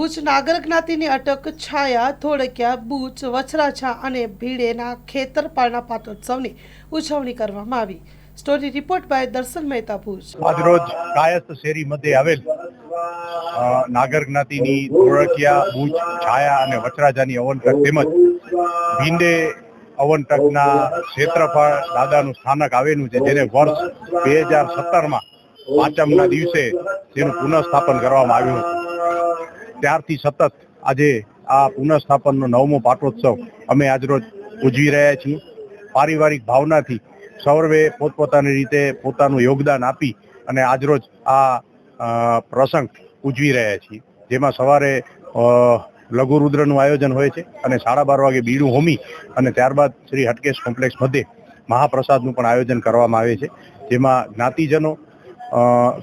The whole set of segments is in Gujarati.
ભુજ નાગર જ્ઞાતિની અટક છાયા ધોળકિયા બુચ વછરાછા અને ભીડેના ખેતરપાળના પાટોત્સવની ઉજવણી કરવામાં આવી। સ્ટોરી રિપોર્ટ બાય દર્શન મહેતા ભુજ। આજરોજ કાયસ્થ શેરી મધ્યે આવેલ નાગર જ્ઞાતિની ધોળકિયા બુચ છાયા અને વછરાછાની અવનટક તેમજ ભીંડે અવનટકના ક્ષેત્રફળ દાદાનું સ્થાનક આવેલું છે, જેને વર્ષ 2017માં પાંચમના દિવસે તેનું પુનઃસ્થાપન કરવામાં આવ્યું હતું। ત્યારથી સતત આજે આ પુનઃસ્થાપનનો 9મો પાટોત્સવ અમે આજરોજ ઉજવી રહ્યા છીએ। પારિવારિક ભાવનાથી સૌએ પોતપોતાની રીતે પોતાનું યોગદાન આપી અને આજરોજ આ પ્રસંગ ઉજવી રહ્યા છીએ, જેમાં સવારે લઘુરુદ્રનું આયોજન હોય છે અને 12:30 વાગે બીડું હોમી અને ત્યારબાદ શ્રી હટકેશ કોમ્પ્લેક્સ મધ્યે મહાપ્રસાદનું પણ આયોજન કરવામાં આવે છે, જેમાં જ્ઞાતિજનો,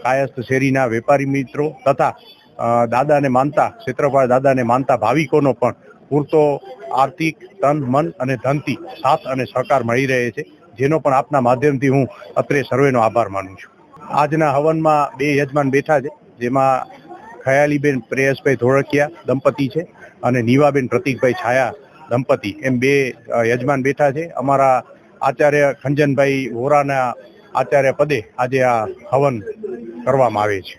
કાયસ્થ શેરીના વેપારી મિત્રો તથા દાદાને માનતા ક્ષેત્રપાળ દાદાને માનતા ભાવિકોનો પણ પૂરતો આર્થિક, તન, મન અને ધનથી સાથ અને સહકાર મળી રહે છે, જેનો પણ આપના માધ્યમથી હું અત્રે સર્વેનો આભાર માનું છું। આજના હવનમાં 2 યજમાન બેઠા છે, જેમાં ખયાલીબેન પ્રેયસભાઈ ધોળકિયા દંપતી છે અને નીવાબેન પ્રતિકભાઈ છાયા દંપતી, એમ 2 યજમાન બેઠા છે। અમારા આચાર્ય ખંજનભાઈ વોરાના આચાર્ય પદે આજે આ હવન કરવામાં આવે છે।